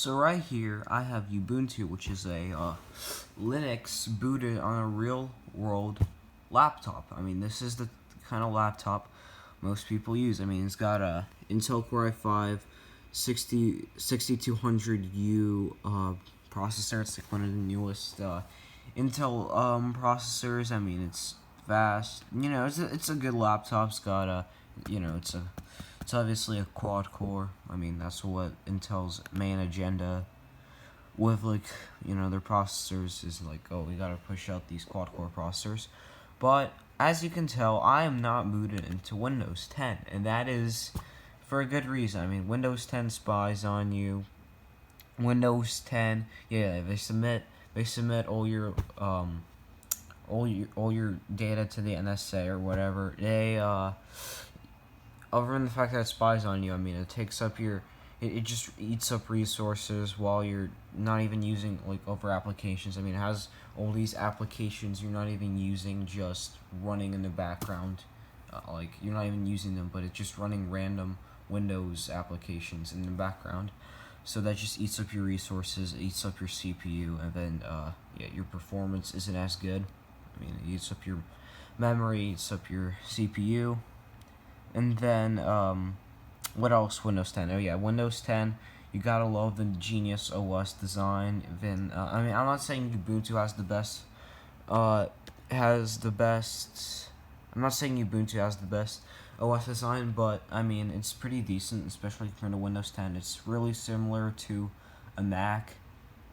So right here, I have Ubuntu, which is a Linux booted on a real-world laptop. I mean, this is the kind of laptop most people use. I mean, it's got a Intel Core i5 6200U processor. It's like one of the newest Intel processors. I mean, it's fast. It's a good laptop. It's got it's obviously a quad core. I mean, that's what Intel's main agenda with, like, their processors is like, oh, we gotta push out these quad core processors. But as you can tell, I am not booted into Windows 10, and that is for a good reason. I mean, Windows 10 spies on you. Windows 10, yeah, they submit all your data to the NSA or whatever. Other than the fact that it spies on you, I mean, it just eats up resources while you're not even using, like, other applications. I mean, it has all these applications you're not even using just running in the background. Like, you're not even using them, but it's just running random Windows applications in the background. So that just eats up your resources, it eats up your CPU, and then, your performance isn't as good. I mean, it eats up your memory, it eats up your CPU. And then, what else? Windows 10. Oh yeah, Windows 10. You gotta love the Genius OS design. Then, I mean, I'm not saying Ubuntu has the best. I'm not saying Ubuntu has the best OS design, but I mean, it's pretty decent, especially compared to Windows 10. It's really similar to a Mac,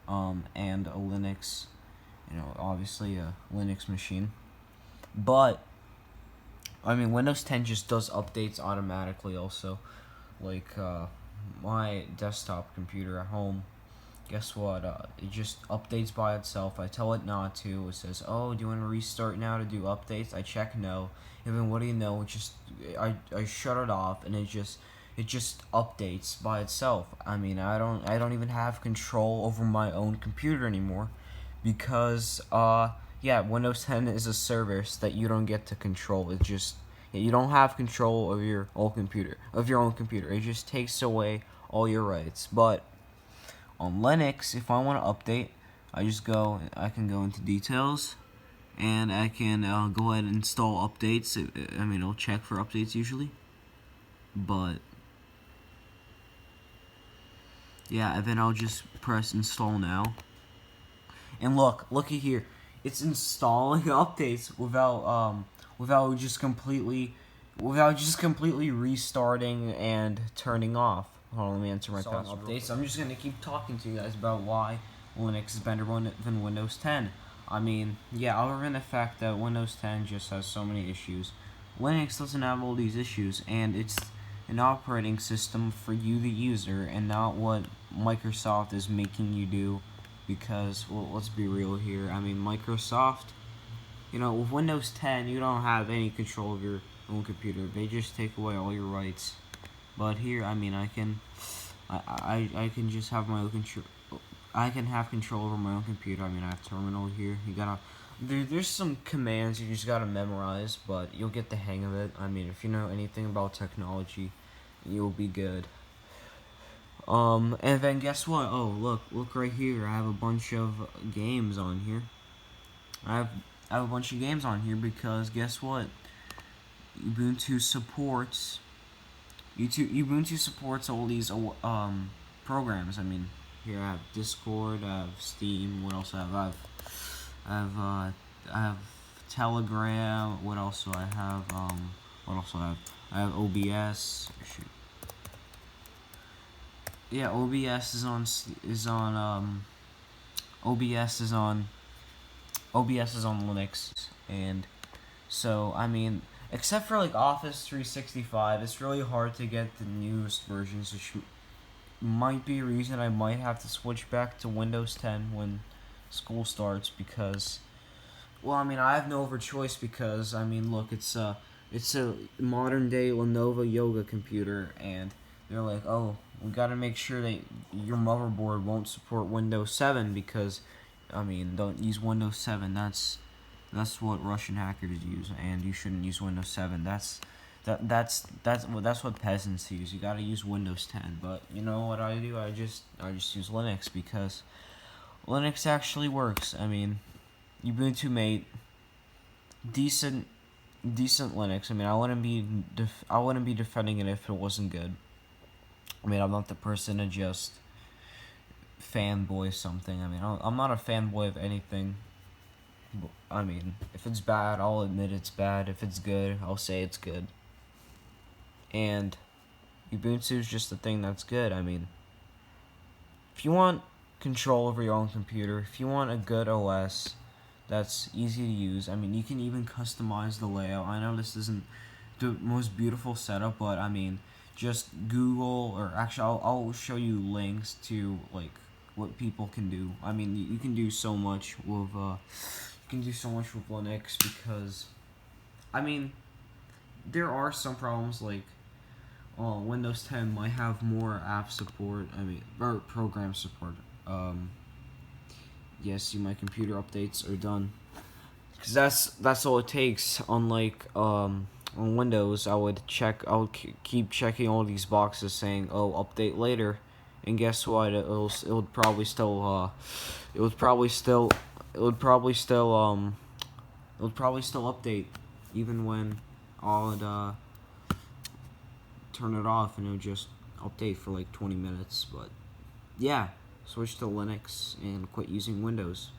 and a Linux. Obviously a Linux machine, but I mean, Windows 10 just does updates automatically also. Like, my desktop computer at home, guess what? It just updates by itself. I tell it not to. It says, oh, do you want to restart now to do updates? I check no. And then what do you know? I shut it off, and it just updates by itself. I mean, I don't even have control over my own computer anymore, because Windows 10 is a service that you don't get to control. You don't have control of your own computer. It just takes away all your rights. But on Linux, if I want to update, I can go into details, and I can go ahead and install updates. I mean, I'll check for updates usually, but yeah, and then I'll just press install now. And looky here, it's installing updates without just completely restarting and turning off. Hold on, let me enter my password. Updates. I'm just gonna keep talking to you guys about why Linux is better than Windows 10. I mean, yeah, other than the fact that Windows 10 just has so many issues, Linux doesn't have all these issues, and it's an operating system for you, the user, and not what Microsoft is making you do. Because, well, let's be real here. I mean, Microsoft, with Windows 10, you don't have any control of your own computer. They just take away all your rights. But here, I mean, I can just have my own control. I can have control over my own computer. I mean, I have terminal here. There's some commands you just gotta memorize, but you'll get the hang of it. I mean, if you know anything about technology, you'll be good. And then guess what? Oh, look right here. I have a bunch of games on here. I have a bunch of games on here because guess what? Ubuntu supports all these programs. I mean, here I have Discord, I have Steam. What else I have? I have Telegram. What else do I have? What else do I have? I have OBS. Shoot. Yeah, OBS is on Linux, and so I mean, except for like Office 365, it's really hard to get the newest versions, which might be a reason I might have to switch back to Windows 10 when school starts, because, well, I mean, I have no other choice, because I mean, look, it's a modern day Lenovo Yoga computer, and they're like, oh, we got to make sure that your motherboard won't support Windows 7, because, I mean, don't use Windows 7. That's what Russian hackers use, and you shouldn't use Windows 7. That's That's what peasants use. You gotta use Windows 10. But you know what I do? I just use Linux because Linux actually works. I mean, Ubuntu Mate, decent decent Linux. I mean, I wouldn't be defending it if it wasn't good. I mean, I'm not the person to just fanboy something. I mean, I'm not a fanboy of anything. I mean, if it's bad, I'll admit it's bad. If it's good, I'll say it's good. And Ubuntu is just the thing that's good. I mean, if you want control over your own computer, if you want a good OS that's easy to use, I mean, you can even customize the layout. I know this isn't the most beautiful setup, but I mean, just Google, or actually, I'll show you links to like what people can do. I mean, you can do so much with Linux because, I mean, there are some problems like Windows 10 might have more app support. I mean, or program support. Yes, see, my computer updates are done. Cause that's all it takes. Unlike on Windows, I would keep checking all these boxes saying, "Oh, update later," and guess what? It would probably still it would probably still it would probably still it would probably still update even when I'd turn it off and it would just update for like 20 minutes. But yeah, switch to Linux and quit using Windows.